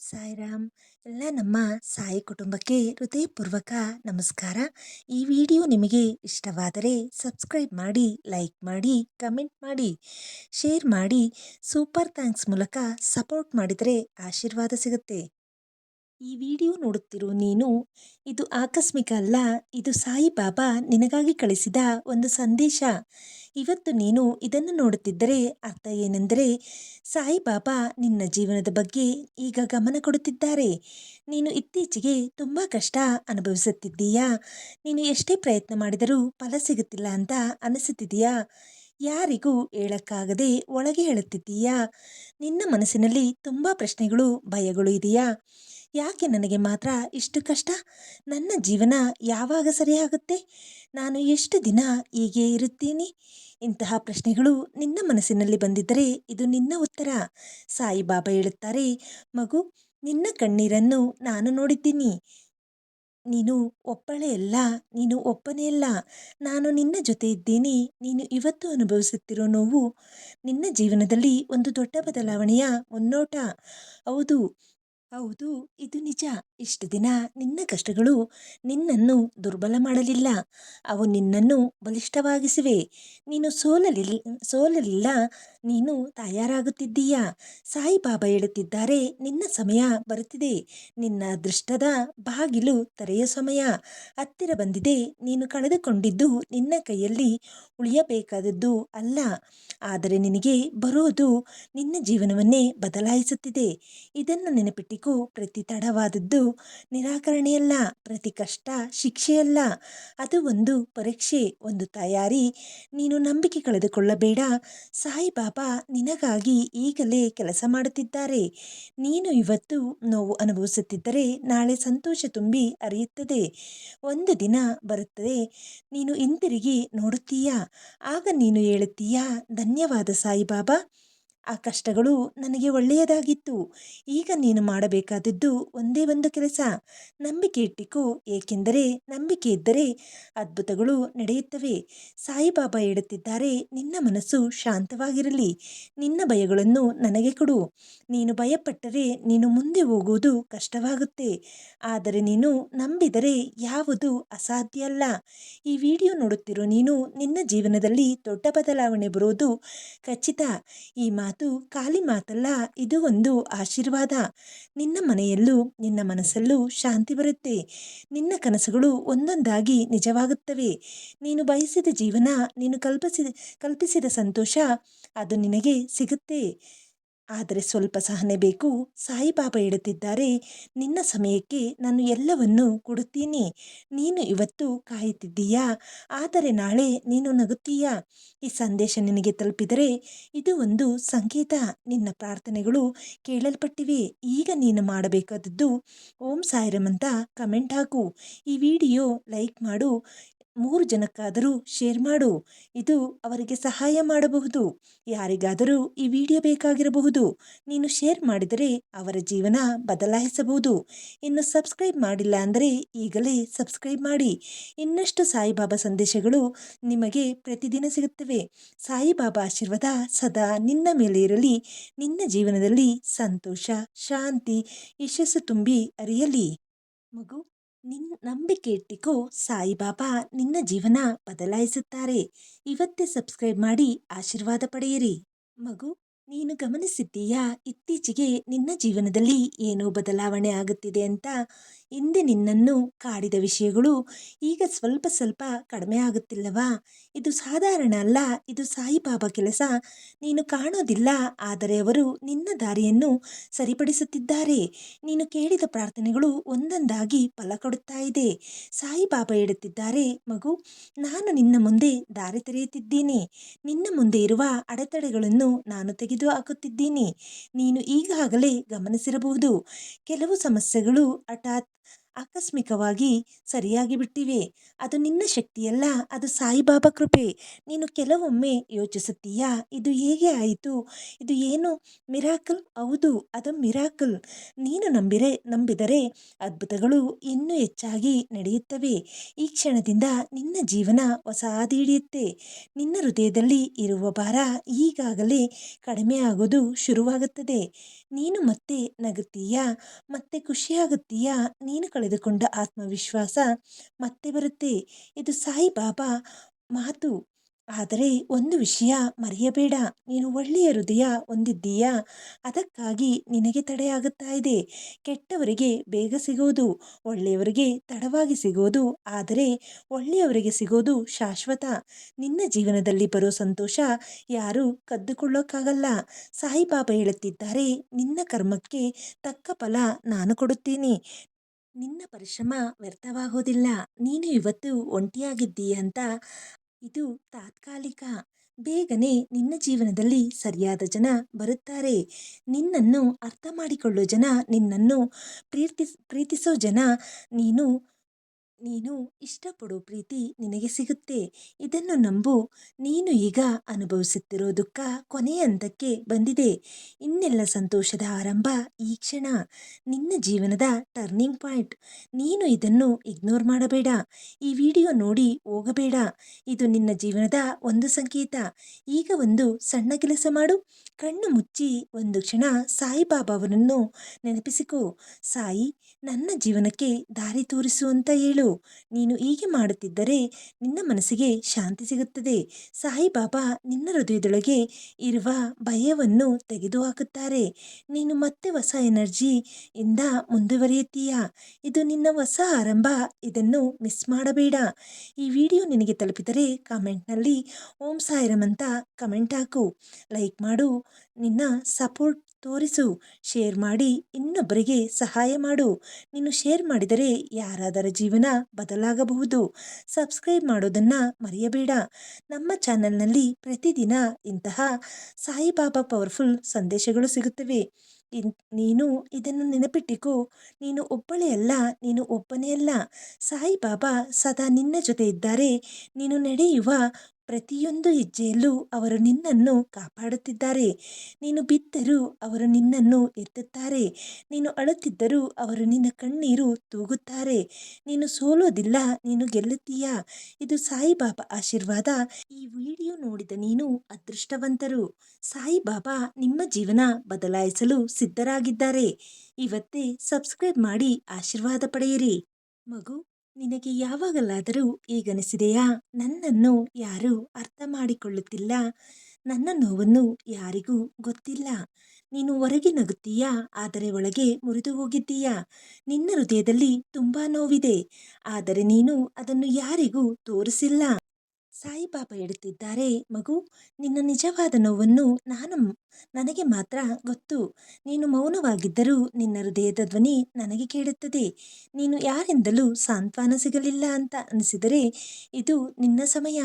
ಸಾಯಿರಾಮ್. ಎಲ್ಲ ನಮ್ಮ ಸಾಯಿ ಕುಟುಂಬಕ್ಕೆ ಹೃದಯಪೂರ್ವಕ ನಮಸ್ಕಾರ. ಈ ವಿಡಿಯೋ ನಿಮಗೆ ಇಷ್ಟವಾದರೆ ಸಬ್ಸ್ಕ್ರೈಬ್ ಮಾಡಿ, ಲೈಕ್ ಮಾಡಿ, ಕಮೆಂಟ್ ಮಾಡಿ, ಶೇರ್ ಮಾಡಿ. ಸೂಪರ್ ಥ್ಯಾಂಕ್ಸ್ ಮೂಲಕ ಸಪೋರ್ಟ್ ಮಾಡಿದರೆ ಆಶೀರ್ವಾದ ಸಿಗುತ್ತೆ. ಈ ವಿಡಿಯೋ ನೋಡುತ್ತಿರೋ ನೀನು, ಇದು ಆಕಸ್ಮಿಕ ಅಲ್ಲ, ಇದು ಸಾಯಿಬಾಬಾ ನಿನಗಾಗಿ ಕಳಿಸಿದ ಒಂದು ಸಂದೇಶ. ಇವತ್ತು ನೀನು ಇದನ್ನು ನೋಡುತ್ತಿದ್ದರೆ ಅರ್ಥ ಏನೆಂದರೆ, ಸಾಯಿಬಾಬಾ ನಿನ್ನ ಜೀವನದ ಬಗ್ಗೆ ಈಗ ಗಮನ ಕೊಡುತ್ತಿದ್ದಾರೆ. ನೀನು ಇತ್ತೀಚೆಗೆ ತುಂಬ ಕಷ್ಟ ಅನುಭವಿಸುತ್ತಿದ್ದೀಯಾ? ನೀನು ಎಷ್ಟೇ ಪ್ರಯತ್ನ ಮಾಡಿದರೂ ಫಲ ಸಿಗುತ್ತಿಲ್ಲ ಅಂತ ಅನಿಸುತ್ತಿದೆಯಾ? ಯಾರಿಗೂ ಹೇಳಕ್ಕಾಗದೆ ಒಳಗೆ ಹೇಳುತ್ತಿದ್ದೀಯಾ? ನಿನ್ನ ಮನಸ್ಸಿನಲ್ಲಿ ತುಂಬ ಪ್ರಶ್ನೆಗಳು, ಭಯಗಳು ಇದೆಯಾ? ಯಾಕೆ ನನಗೆ ಮಾತ್ರ ಇಷ್ಟು ಕಷ್ಟ? ನನ್ನ ಜೀವನ ಯಾವಾಗ ಸರಿಯಾಗುತ್ತೆ? ನಾನು ಎಷ್ಟು ದಿನ ಹೀಗೆ ಇರುತ್ತೀನಿ? ಇಂತಹ ಪ್ರಶ್ನೆಗಳು ನಿನ್ನ ಮನಸ್ಸಿನಲ್ಲಿ ಬಂದಿದ್ದರೆ ಇದು ನಿನ್ನ ಉತ್ತರ. ಸಾಯಿಬಾಬಾ ಹೇಳುತ್ತಾರೆ, ಮಗು, ನಿನ್ನ ಕಣ್ಣೀರನ್ನು ನಾನು ನೋಡಿದ್ದೀನಿ. ನೀನು ಒಬ್ಬಳೇ ಅಲ್ಲ, ನೀನು ಒಬ್ಬನೇ ಅಲ್ಲ. ನಾನು ನಿನ್ನ ಜೊತೆ ಇದ್ದೀನಿ. ನೀನು ಇವತ್ತು ಅನುಭವಿಸುತ್ತಿರೋ ನೋವು ನಿನ್ನ ಜೀವನದಲ್ಲಿ ಒಂದು ದೊಡ್ಡ ಬದಲಾವಣೆಯ ಮುನ್ನೋಟ. ಹೌದು, ಹೌದು, ಇದು ನಿಜ. ಇಷ್ಟು ದಿನ ನಿನ್ನ ಕಷ್ಟಗಳು ನಿನ್ನನ್ನು ದುರ್ಬಲ ಮಾಡಲಿಲ್ಲ, ಅವು ನಿನ್ನನ್ನು ಬಲಿಷ್ಠವಾಗಿಸಿವೆ. ನೀನು ಸೋಲಲಿಲ್ಲ, ನೀನು ತಯಾರಾಗುತ್ತಿದ್ದೀಯಾ? ಸಾಯಿಬಾಬಾ ಹೇಳುತ್ತಿದ್ದಾರೆ, ನಿನ್ನ ಸಮಯ ಬರುತ್ತಿದೆ. ನಿನ್ನ ಅದೃಷ್ಟದ ಬಾಗಿಲು ತೆರೆಯೋ ಸಮಯ ಹತ್ತಿರ ಬಂದಿದೆ. ನೀನು ಕಳೆದುಕೊಂಡಿದ್ದು ನಿನ್ನ ಕೈಯಲ್ಲಿ ಉಳಿಯಬೇಕಾದದ್ದು ಅಲ್ಲ, ಆದರೆ ನಿನಗೆ ಬರೋದು ನಿನ್ನ ಜೀವನವನ್ನೇ ಬದಲಾಯಿಸುತ್ತಿದೆ. ಇದನ್ನು ನೆನಪಿಟ್ಟಿಕೋ, ಪ್ರತಿ ತಡವಾದದ್ದು ನಿರಾಕರಣೆಯಲ್ಲ, ಪ್ರತಿ ಕಷ್ಟ ಶಿಕ್ಷೆಯಲ್ಲ, ಅದು ಒಂದು ಪರೀಕ್ಷೆ, ಒಂದು ತಯಾರಿ. ನೀನು ನಂಬಿಕೆ ಕಳೆದುಕೊಳ್ಳಬೇಡ. ಸಾಯಿಬಾಬಾ ನಿನಗಾಗಿ ಈಗಲೇ ಕೆಲಸ ಮಾಡುತ್ತಿದ್ದಾರೆ. ನೀನು ಇವತ್ತು ನೋವು ಅನುಭವಿಸುತ್ತಿದ್ದರೆ ನಾಳೆ ಸಂತೋಷ ತುಂಬಿ ಹರಿಯುತ್ತದೆ. ಒಂದು ದಿನ ಬರುತ್ತದೆ, ನೀನು ಹಿಂತಿರುಗಿ ನೋಡುತ್ತೀಯಾ, ಆಗ ನೀನು ಹೇಳುತ್ತೀಯಾ, ಧನ್ಯವಾದ ಸಾಯಿಬಾಬಾ, ಆ ಕಷ್ಟಗಳು ನನಗೆ ಒಳ್ಳೆಯದಾಗಿತ್ತು. ಈಗ ನೀನು ಮಾಡಬೇಕಾದದ್ದು ಒಂದೇ ಒಂದು ಕೆಲಸ, ನಂಬಿಕೆ ಇಟ್ಟಿಕೋ. ಏಕೆಂದರೆ ನಂಬಿಕೆ ಇದ್ದರೆ ಅದ್ಭುತಗಳು ನಡೆಯುತ್ತವೆ. ಸಾಯಿಬಾಬಾ ಹೇಳುತ್ತಿದ್ದಾರೆ, ನಿನ್ನ ಮನಸ್ಸು ಶಾಂತವಾಗಿರಲಿ. ನಿನ್ನ ಭಯಗಳನ್ನು ನನಗೆ ಕೊಡು. ನೀನು ಭಯಪಟ್ಟರೆ ನೀನು ಮುಂದೆ ಹೋಗುವುದು ಕಷ್ಟವಾಗುತ್ತೆ, ಆದರೆ ನೀನು ನಂಬಿದರೆ ಯಾವುದು ಅಸಾಧ್ಯ ಅಲ್ಲ. ಈ ವಿಡಿಯೋ ನೋಡುತ್ತಿರೋ ನೀನು, ನಿನ್ನ ಜೀವನದಲ್ಲಿ ದೊಡ್ಡ ಬದಲಾವಣೆ ಬರೋದು ಖಚಿತ. ಈ ಮಾತು ಖಾಲಿ ಮಾತಲ್ಲ, ಇದು ಒಂದು ಆಶೀರ್ವಾದ. ನಿನ್ನ ಮನೆಯಲ್ಲೂ ನಿನ್ನ ಮನಸ್ಸಲ್ಲೂ ಶಾಂತಿ ಬರುತ್ತೆ. ನಿನ್ನ ಕನಸುಗಳು ಒಂದೊಂದಾಗಿ ನಿಜವಾಗುತ್ತವೆ. ನೀನು ಬಯಸಿದ ಜೀವನ, ನೀನು ಕಲ್ಪಿಸಿದ ಸಂತೋಷ, ಅದು ನಿನಗೆ ಸಿಗುತ್ತೆ. ಆದರೆ ಸ್ವಲ್ಪ ಸಹನೆ ಬೇಕು. ಸಾಯಿಬಾಬಾ ಹೇಳುತ್ತಿದ್ದಾರೆ, ನಿನ್ನ ಸಮಯಕ್ಕೆ ನಾನು ಎಲ್ಲವನ್ನೂ ಕೊಡುತ್ತೀನಿ. ನೀನು ಇವತ್ತು ಕಾಯುತ್ತಿದ್ದೀಯಾ, ಆದರೆ ನಾಳೆ ನೀನು ನಗುತ್ತೀಯಾ. ಈ ಸಂದೇಶ ನಿನಗೆ ತಲುಪಿದರೆ ಇದು ಒಂದು ಸಂಕೇತ. ನಿನ್ನ ಪ್ರಾರ್ಥನೆಗಳು ಕೇಳಲ್ಪಟ್ಟಿವೆ. ಈಗ ನೀನು ಮಾಡಬೇಕಾದದ್ದು ಓಂ ಸಾಯಿರಾಮ್ ಅಂತ ಕಮೆಂಟ್ ಹಾಕು. ಈ ವಿಡಿಯೋ ಲೈಕ್ ಮಾಡು. 3 ಜನಕ್ಕಾದರೂ ಶೇರ್ ಮಾಡು. ಇದು ಅವರಿಗೆ ಸಹಾಯ ಮಾಡಬಹುದು. ಯಾರಿಗಾದರೂ ಈ ವಿಡಿಯೋ ಬೇಕಾಗಿರಬಹುದು. ನೀನು ಶೇರ್ ಮಾಡಿದರೆ ಅವರ ಜೀವನ ಬದಲಾಯಿಸಬಹುದು. ಇನ್ನು ಸಬ್ಸ್ಕ್ರೈಬ್ ಮಾಡಿಲ್ಲ ಅಂದರೆ ಈಗಲೇ ಸಬ್ಸ್ಕ್ರೈಬ್ ಮಾಡಿ. ಇನ್ನಷ್ಟು ಸಾಯಿಬಾಬಾ ಸಂದೇಶಗಳು ನಿಮಗೆ ಪ್ರತಿದಿನ ಸಿಗುತ್ತವೆ. ಸಾಯಿಬಾಬಾ ಆಶೀರ್ವಾದ ಸದಾ ನಿನ್ನ ಮೇಲೆ ಇರಲಿ. ನಿನ್ನ ಜೀವನದಲ್ಲಿ ಸಂತೋಷ, ಶಾಂತಿ, ಯಶಸ್ಸು ತುಂಬಿ ಹರಿಯಲಿ. ಮಗು, ನಂಬಿಕೆ ಇಟ್ಟಿಕೋ. ಸಾಯಿಬಾಬಾ ನಿನ್ನ ಜೀವನ ಬದಲಾಯಿಸುತ್ತಾರೆ. ಇವತ್ತೇ ಸಬ್ಸ್ಕ್ರೈಬ್ ಮಾಡಿ ಆಶೀರ್ವಾದ ಪಡೆಯಿರಿ. ಮಗು, ನೀನು ಗಮನಿಸಿದ್ದೀಯಾ, ಇತ್ತೀಚೆಗೆ ನಿನ್ನ ಜೀವನದಲ್ಲಿ ಏನೋ ಬದಲಾವಣೆ ಆಗುತ್ತಿದೆ ಅಂತ? ಹಿಂದೆ ನಿನ್ನನ್ನು ಕಾಡಿದ ವಿಷಯಗಳು ಈಗ ಸ್ವಲ್ಪ ಸ್ವಲ್ಪ ಕಡಿಮೆ ಆಗುತ್ತಿಲ್ಲವಾ? ಇದು ಸಾಧಾರಣ ಅಲ್ಲ, ಇದು ಸಾಯಿಬಾಬಾ ಕೆಲಸ. ನೀನು ಕಾಣೋದಿಲ್ಲ, ಆದರೆ ಅವರು ನಿನ್ನ ದಾರಿಯನ್ನು ಸರಿಪಡಿಸುತ್ತಿದ್ದಾರೆ. ನೀನು ಕೇಳಿದ ಪ್ರಾರ್ಥನೆಗಳು ಒಂದೊಂದಾಗಿ ಫಲ ಕೊಡುತ್ತಾ ಇದೆ. ಸಾಯಿಬಾಬಾ ಹೇಳುತ್ತಿದ್ದಾರೆ, ಮಗು, ನಾನು ನಿನ್ನ ಮುಂದೆ ದಾರಿ ತೆರೆಯುತ್ತಿದ್ದೀನಿ. ನಿನ್ನ ಮುಂದೆ ಇರುವ ಅಡೆತಡೆಗಳನ್ನು ನಾನು ತೆಗೆದು ಹಾಕುತ್ತಿದ್ದೀನಿ. ನೀನು ಈಗಾಗಲೇ ಗಮನಿಸಿರಬಹುದು, ಕೆಲವು ಸಮಸ್ಯೆಗಳು ಹಠಾತ್ ಆಕಸ್ಮಿಕವಾಗಿ ಸರಿಯಾಗಿ ಬಿಟ್ಟಿವೆ. ಅದು ನಿನ್ನ ಶಕ್ತಿಯಲ್ಲ, ಅದು ಸಾಯಿಬಾಬಾ ಕೃಪೆ. ನೀನು ಕೆಲವೊಮ್ಮೆ ಯೋಚಿಸುತ್ತೀಯಾ, ಇದು ಹೇಗೆ ಆಯಿತು, ಇದು ಏನು ಮಿರಾಕಲ್? ಹೌದು, ಅದು ಮಿರಾಕಲ್. ನೀನು ನಂಬಿದರೆ ಅದ್ಭುತಗಳು ಇನ್ನೂ ಹೆಚ್ಚಾಗಿ ನಡೆಯುತ್ತವೆ. ಈ ಕ್ಷಣದಿಂದ ನಿನ್ನ ಜೀವನ ಹೊಸ ಹಾದಿ ಹಿಡಿಯುತ್ತೆ. ನಿನ್ನ ಹೃದಯದಲ್ಲಿ ಇರುವ ಭಾರ ಈಗಾಗಲೇ ಕಡಿಮೆ ಆಗೋದು ಶುರುವಾಗುತ್ತದೆ. ನೀನು ಮತ್ತೆ ನಗುತ್ತೀಯಾ, ಮತ್ತೆ ಖುಷಿಯಾಗುತ್ತೀಯಾ. ನೀನು ಕಳೆದುಕೊಂಡ ಆತ್ಮವಿಶ್ವಾಸ ಮತ್ತೆ ಬರುತ್ತೆ. ಇದು ಸಾಯಿಬಾಬಾ ಮಾತು. ಆದರೆ ಒಂದು ವಿಷಯ ಮರೆಯಬೇಡ, ನೀನು ಒಳ್ಳೆಯ ಹೃದಯ ಹೊಂದಿದ್ದೀಯಾ, ಅದಕ್ಕಾಗಿ ನಿನಗೆ ತಡೆಯಾಗುತ್ತಾ ಇದೆ. ಕೆಟ್ಟವರಿಗೆ ಬೇಗ ಸಿಗೋದು, ಒಳ್ಳೆಯವರಿಗೆ ತಡವಾಗಿ ಸಿಗೋದು, ಆದರೆ ಒಳ್ಳೆಯವರಿಗೆ ಸಿಗೋದು ಶಾಶ್ವತ. ನಿನ್ನ ಜೀವನದಲ್ಲಿ ಬರೋ ಸಂತೋಷ ಯಾರೂ ಕದ್ದುಕೊಳ್ಳೋಕ್ಕಾಗಲ್ಲ. ಸಾಯಿಬಾಬಾ ಹೇಳುತ್ತಿದ್ದಾರೆ, ನಿನ್ನ ಕರ್ಮಕ್ಕೆ ತಕ್ಕ ಫಲ ನಾನು ಕೊಡುತ್ತೀನಿ. ನಿನ್ನ ಪರಿಶ್ರಮ ವ್ಯರ್ಥವಾಗೋದಿಲ್ಲ. ನೀನು ಇವತ್ತು ಒಂಟಿಯಾಗಿದ್ದೀಯ ಅಂತ ಇದು ತಾತ್ಕಾಲಿಕ. ಬೇಗನೆ ನಿನ್ನ ಜೀವನದಲ್ಲಿ ಸರಿಯಾದ ಜನ ಬರುತ್ತಾರೆ. ನಿನ್ನನ್ನು ಅರ್ಥ ಮಾಡಿಕೊಳ್ಳೋ ಜನ, ನಿನ್ನನ್ನು ಪ್ರೀತಿಸೋ ಜನ, ನೀನು ನೀನು ಇಷ್ಟಪಡೋ ಪ್ರೀತಿ ನಿನಗೆ ಸಿಗುತ್ತೆ. ಇದನ್ನು ನಂಬು. ನೀನು ಈಗ ಅನುಭವಿಸುತ್ತಿರೋ ದುಃಖ ಕೊನೆಯ ಹಂತಕ್ಕೆ ಬಂದಿದೆ. ಇನ್ನೆಲ್ಲ ಸಂತೋಷದ ಆರಂಭ ಈ ಕ್ಷಣ. ನಿನ್ನ ಜೀವನದ ಟರ್ನಿಂಗ್ ಪಾಯಿಂಟ್. ನೀನು ಇದನ್ನು ಇಗ್ನೋರ್ ಮಾಡಬೇಡ. ಈ ವಿಡಿಯೋ ನೋಡಿ ಹೋಗಬೇಡ. ಇದು ನಿನ್ನ ಜೀವನದ ಒಂದು ಸಂಕೇತ. ಈಗ ಒಂದು ಸಣ್ಣ ಕೆಲಸ ಮಾಡು. ಕಣ್ಣು ಮುಚ್ಚಿ ಒಂದು ಕ್ಷಣ ಸಾಯಿಬಾಬಾವನನ್ನು ನೆನಪಿಸಿಕೋ. ಸಾಯಿ, ನನ್ನ ಜೀವನಕ್ಕೆ ದಾರಿ ತೋರಿಸು ಅಂತ ಹೇಳು. ನೀನು ಹೀಗೆ ಮಾಡುತ್ತಿದ್ದರೆ ನಿನ್ನ ಮನಸ್ಸಿಗೆ ಶಾಂತಿ ಸಿಗುತ್ತದೆ. ಸಾಯಿಬಾಬಾ ನಿನ್ನ ಹೃದಯದೊಳಗೆ ಇರುವ ಭಯವನ್ನು ತೆಗೆದುಹಾಕುತ್ತಾರೆ. ನೀನು ಮತ್ತೆ ಹೊಸ ಎನರ್ಜಿಯಿಂದ ಮುಂದುವರಿಯುತ್ತೀಯ. ಇದು ನಿನ್ನ ಹೊಸ ಆರಂಭ. ಇದನ್ನು ಮಿಸ್ ಮಾಡಬೇಡ. ಈ ವಿಡಿಯೋ ನಿನಗೆ ತಲುಪಿದರೆ ಕಾಮೆಂಟ್ನಲ್ಲಿ ಓಂ ಸಾಯಿರಾಮ್ ಅಂತ ಕಮೆಂಟ್ ಹಾಕು. ಲೈಕ್ ಮಾಡು. ನಿನ್ನ ಸಪೋರ್ಟ್ ತೋರಿಸು. ಶೇರ್ ಮಾಡಿ ಇನ್ನೊಬ್ಬರಿಗೆ ಸಹಾಯ ಮಾಡು. ನೀನು ಶೇರ್ ಮಾಡಿದರೆ ಯಾರಾದರ ಜೀವನ ಬದಲಾಗಬಹುದು. ಸಬ್ಸ್ಕ್ರೈಬ್ ಮಾಡೋದನ್ನು ಮರೆಯಬೇಡ. ನಮ್ಮ ಚಾನಲ್ನಲ್ಲಿ ಪ್ರತಿದಿನ ಇಂತಹ ಸಾಯಿಬಾಬಾ ಪವರ್ಫುಲ್ ಸಂದೇಶಗಳು ಸಿಗುತ್ತವೆ. ನೀನು ಇದನ್ನು ನೆನಪಿಟ್ಟಿಕೋ. ನೀನು ಒಬ್ಬಳೇ ಅಲ್ಲ, ನೀನು ಒಬ್ಬನೇ ಅಲ್ಲ. ಸಾಯಿಬಾಬಾ ಸದಾ ನಿನ್ನ ಜೊತೆ ಇದ್ದಾರೆ. ನೀನು ನಡೆಯುವ ಪ್ರತಿಯೊಂದು ಹೆಜ್ಜೆಯಲ್ಲೂ ಅವರು ನಿನ್ನನ್ನು ಕಾಪಾಡುತ್ತಿದ್ದಾರೆ. ನೀನು ಬಿದ್ದರೂ ಅವರು ನಿನ್ನನ್ನು ಎತ್ತುತ್ತಾರೆ. ನೀನು ಅಳುತ್ತಿದ್ದರೂ ಅವರು ನಿನ್ನ ಕಣ್ಣೀರು ತೂಗುತ್ತಾರೆ. ನೀನು ಸೋಲೋದಿಲ್ಲ, ನೀನು ಗೆಲ್ಲುತ್ತೀಯ. ಇದು ಸಾಯಿಬಾಬಾ ಆಶೀರ್ವಾದ. ಈ ವಿಡಿಯೋ ನೋಡಿದ ನೀನು ಅದೃಷ್ಟವಂತರು. ಸಾಯಿಬಾಬಾ ನಿಮ್ಮ ಜೀವನ ಬದಲಾಯಿಸಲು ಸಿದ್ಧರಾಗಿದ್ದಾರೆ. ಇವತ್ತೇ ಸಬ್ಸ್ಕ್ರೈಬ್ ಮಾಡಿ ಆಶೀರ್ವಾದ ಪಡೆಯಿರಿ. ಮಗು, ನಿನಗೆ ಯಾವಾಗಲಾದರೂ ಈಗನಿಸಿದೆಯಾ, ನನ್ನನ್ನು ಯಾರೂ ಅರ್ಥ ಮಾಡಿಕೊಳ್ಳುತ್ತಿಲ್ಲ, ನನ್ನ ನೋವನ್ನು ಯಾರಿಗೂ ಗೊತ್ತಿಲ್ಲ. ನೀನು ಹೊರಗೆ ನಗುತ್ತೀಯಾ, ಆದರೆ ಒಳಗೆ ಮುರಿದು ಹೋಗಿದ್ದೀಯಾ. ನಿನ್ನ ಹೃದಯದಲ್ಲಿ ತುಂಬಾ ನೋವಿದೆ, ಆದರೆ ನೀನು ಅದನ್ನು ಯಾರಿಗೂ ತೋರಿಸಿಲ್ಲ. ಸಾಯಿಬಾಬಾ ಹೇಳುತ್ತಿದ್ದಾರೆ, ಮಗು, ನಿನ್ನ ನಿಜವಾದ ನೋವನ್ನು ನನಗೆ ಮಾತ್ರ ಗೊತ್ತು. ನೀನು ಮೌನವಾಗಿದ್ದರೂ ನಿನ್ನ ಹೃದಯದ ಧ್ವನಿ ನನಗೆ ಕೇಳುತ್ತದೆ. ನೀನು ಯಾರಿಂದಲೂ ಸಾಂತ್ವನ ಸಿಗಲಿಲ್ಲ ಅಂತ ಅನಿಸಿದರೆ ಇದು ನಿನ್ನ ಸಮಯ.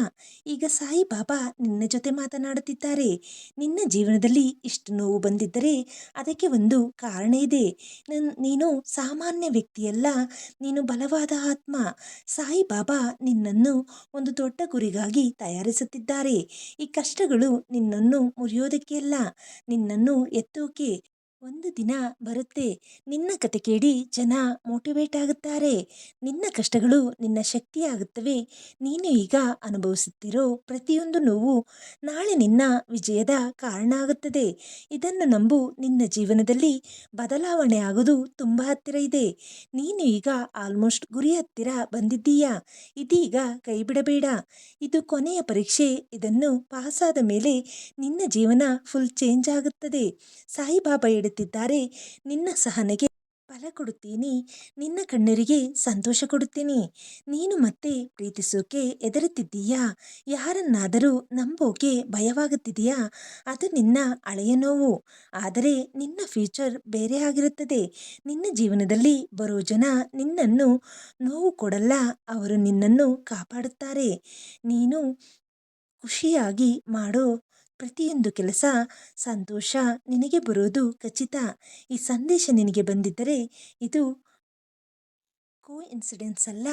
ಈಗ ಸಾಯಿಬಾಬಾ ನಿನ್ನ ಜೊತೆ ಮಾತನಾಡುತ್ತಿದ್ದಾರೆ. ನಿನ್ನ ಜೀವನದಲ್ಲಿ ಇಷ್ಟು ನೋವು ಬಂದಿದ್ದರೆ ಅದಕ್ಕೆ ಒಂದು ಕಾರಣ ಇದೆ. ನೀನು ಸಾಮಾನ್ಯ ವ್ಯಕ್ತಿಯಲ್ಲ, ನೀನು ಬಲವಾದ ಆತ್ಮ. ಸಾಯಿಬಾಬಾ ನಿನ್ನನ್ನು ಒಂದು ದೊಡ್ಡ ಗುರಿಗಾಗಿ ತಯಾರಿಸುತ್ತಿದ್ದಾರೆ. ಈ ಕಷ್ಟಗಳು ನಿನ್ನನ್ನು ಮುರಿಯೋದಕ್ಕೆ ಅಲ್ಲ, ನಿನ್ನನ್ನು ಎತ್ತೋಕೆ. ಒಂದು ದಿನ ಬರುತ್ತೆ, ನಿನ್ನ ಕತೆ ಕೇಳಿ ಜನ ಮೋಟಿವೇಟ್ ಆಗುತ್ತಾರೆ. ನಿನ್ನ ಕಷ್ಟಗಳು ನಿನ್ನ ಶಕ್ತಿಯಾಗುತ್ತವೆ. ನೀನು ಈಗ ಅನುಭವಿಸುತ್ತಿರೋ ಪ್ರತಿಯೊಂದು ನೋವು ನಾಳೆ ನಿನ್ನ ವಿಜಯದ ಕಾರಣ ಆಗುತ್ತದೆ. ಇದನ್ನು ನಂಬು. ನಿನ್ನ ಜೀವನದಲ್ಲಿ ಬದಲಾವಣೆ ಆಗೋದು ತುಂಬ ಹತ್ತಿರ ಇದೆ. ನೀನು ಈಗ ಆಲ್ಮೋಸ್ಟ್ ಗುರಿ ಹತ್ತಿರ ಬಂದಿದ್ದೀಯಾ. ಇದೀಗ ಕೈ ಬಿಡಬೇಡ. ಇದು ಕೊನೆಯ ಪರೀಕ್ಷೆ. ಇದನ್ನು ಪಾಸಾದ ಮೇಲೆ ನಿನ್ನ ಜೀವನ ಫುಲ್ ಚೇಂಜ್ ಆಗುತ್ತದೆ. ಸಾಯಿಬಾಬಾ ಹೇಳುತ್ತಿದ್ದಾರೆ, ನಿನ್ನ ಸಹನೆಗೆ ಫಲ ಕೊಡುತ್ತೀನಿ, ನಿನ್ನ ಕಣ್ಣೀರಿಗೆ ಸಂತೋಷ ಕೊಡುತ್ತೀನಿ. ನೀನು ಮತ್ತೆ ಪ್ರೀತಿಸೋಕೆ ಹೆದರುತ್ತಿದ್ದೀಯಾ, ಯಾರನ್ನಾದರೂ ನಂಬೋಕೆ ಭಯವಾಗುತ್ತಿದೆಯಾ, ಅದು ನಿನ್ನ ಹಳೆಯ ನೋವು. ಆದರೆ ನಿನ್ನ ಫ್ಯೂಚರ್ ಬೇರೆ ಆಗಿರುತ್ತದೆ. ನಿನ್ನ ಜೀವನದಲ್ಲಿ ಬರೋ ಜನ ನಿನ್ನನ್ನು ನೋವು ಕೊಡಲ್ಲ, ಅವರು ನಿನ್ನನ್ನು ಕಾಪಾಡುತ್ತಾರೆ. ನೀನು ಖುಷಿಯಾಗಿ ಮಾಡೋ ಪ್ರತಿಯೊಂದು ಕೆಲಸ ಸಂತೋಷ ನಿನಗೆ ಬರೋದು ಖಚಿತ. ಈ ಸಂದೇಶ ನಿನಗೆ ಬಂದಿದ್ದರೆ ಇದು ಇನ್ಸಿಡೆನ್ಸ್ ಅಲ್ಲ,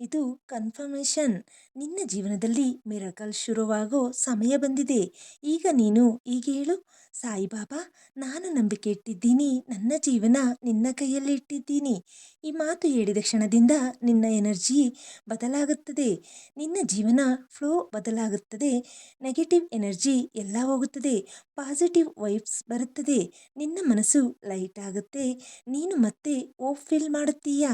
ಇದು ಕನ್ಫರ್ಮೇಷನ್. ನಿನ್ನ ಜೀವನದಲ್ಲಿ ಮಿರಕಲ್ ಶುರುವಾಗೋ ಸಮಯ ಬಂದಿದೆ. ಈಗ ನೀನು ಹೀಗೆ ಹೇಳು, ಸಾಯಿಬಾಬಾ, ನಾನು ನಂಬಿಕೆ ಇಟ್ಟಿದ್ದೀನಿ, ನನ್ನ ಜೀವನ ನಿನ್ನ ಕೈಯಲ್ಲಿ ಇಟ್ಟಿದ್ದೀನಿ. ಈ ಮಾತು ಹೇಳಿದ ಕ್ಷಣದಿಂದ ನಿನ್ನ ಎನರ್ಜಿ ಬದಲಾಗುತ್ತದೆ, ನಿನ್ನ ಜೀವನ ಫ್ಲೋ ಬದಲಾಗುತ್ತದೆ, ನೆಗೆಟಿವ್ ಎನರ್ಜಿ ಎಲ್ಲ ಹೋಗುತ್ತದೆ, ಪಾಸಿಟಿವ್ ವೈಬ್ಸ್ ಬರುತ್ತದೆ, ನಿನ್ನ ಮನಸ್ಸು ಲೈಟ್ ಆಗುತ್ತೆ, ನೀನು ಮತ್ತೆ ಹೋಪ್ ಫೀಲ್ ಮಾಡುತ್ತೀಯಾ.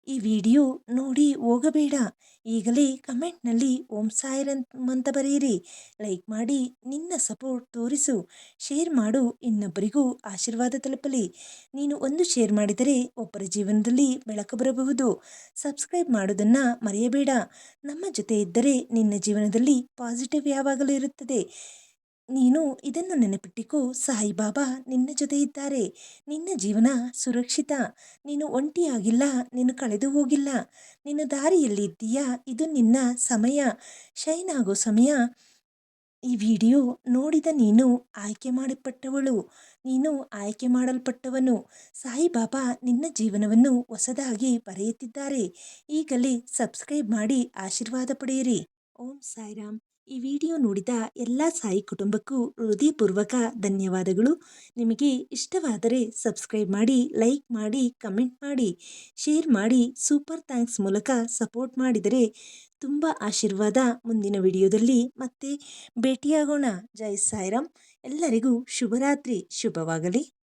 ಈ ವಿಡಿಯೋ ನೋಡಿ ಹೋಗಬೇಡ, ಈಗಲೇ ಕಮೆಂಟ್ನಲ್ಲಿ ಓಂ ಸಾಯಿರಾಮ್ ಅಂತ ಬರೆಯಿರಿ, ಲೈಕ್ ಮಾಡಿ, ನಿನ್ನ ಸಪೋರ್ಟ್ ತೋರಿಸು, ಶೇರ್ ಮಾಡು, ಇನ್ನೊಬ್ಬರಿಗೂ ಆಶೀರ್ವಾದ ತಲುಪಲಿ. ನೀನು ಒಂದು ಶೇರ್ ಮಾಡಿದರೆ ಒಬ್ಬರ ಜೀವನದಲ್ಲಿ ಬೆಳಕು ಬರಬಹುದು. ಸಬ್ಸ್ಕ್ರೈಬ್ ಮಾಡೋದನ್ನು ಮರೆಯಬೇಡ. ನಮ್ಮ ಜೊತೆ ಇದ್ದರೆ ನಿನ್ನ ಜೀವನದಲ್ಲಿ ಪಾಸಿಟಿವ್ ಯಾವಾಗಲೂ ಇರುತ್ತದೆ. ನೀನು ಇದನ್ನು ನೆನಪಿಟ್ಟಿಕೋ, ಸಾಯಿಬಾಬಾ ನಿನ್ನ ಜೊತೆ ಇದ್ದಾರೆ, ನಿನ್ನ ಜೀವನ ಸುರಕ್ಷಿತ, ನೀನು ಒಂಟಿಯಾಗಿಲ್ಲ, ನೀನು ಕಳೆದು ಹೋಗಿಲ್ಲ, ನೀನು ದಾರಿಯಲ್ಲಿ ಇದ್ದೀಯಾ, ಇದು ನಿನ್ನ ಸಮಯ, ಶೈನ್ ಆಗೋ ಸಮಯ. ಈ ವಿಡಿಯೋ ನೋಡಿದ ನೀನು ಆಯ್ಕೆ ಮಾಡಲ್ಪಟ್ಟವಳು, ನೀನು ಆಯ್ಕೆ ಮಾಡಲ್ಪಟ್ಟವನು. ಸಾಯಿಬಾಬಾ ನಿನ್ನ ಜೀವನವನ್ನು ಹೊಸದಾಗಿ ಬರೆಯುತ್ತಿದ್ದಾರೆ. ಈಗಲೇ ಸಬ್ಸ್ಕ್ರೈಬ್ ಮಾಡಿ ಆಶೀರ್ವಾದ ಪಡೆಯಿರಿ. ಓಂ ಸಾಯಿರಾಮ್. ಈ ವಿಡಿಯೋ ನೋಡಿದ ಎಲ್ಲ ಸಾಯಿ ಕುಟುಂಬಕ್ಕೂ ಹೃದಯಪೂರ್ವಕ ಧನ್ಯವಾದಗಳು. ನಿಮಗೆ ಇಷ್ಟವಾದರೆ ಸಬ್ಸ್ಕ್ರೈಬ್ ಮಾಡಿ, ಲೈಕ್ ಮಾಡಿ, ಕಮೆಂಟ್ ಮಾಡಿ, ಶೇರ್ ಮಾಡಿ, ಸೂಪರ್ ಥ್ಯಾಂಕ್ಸ್ ಮೂಲಕ ಸಪೋರ್ಟ್ ಮಾಡಿದರೆ ತುಂಬ ಆಶೀರ್ವಾದ. ಮುಂದಿನ ವಿಡಿಯೋದಲ್ಲಿ ಮತ್ತೆ ಭೇಟಿಯಾಗೋಣ. ಜೈ ಸಾಯಿರಾಮ್. ಎಲ್ಲರಿಗೂ ಶುಭರಾತ್ರಿ, ಶುಭವಾಗಲಿ.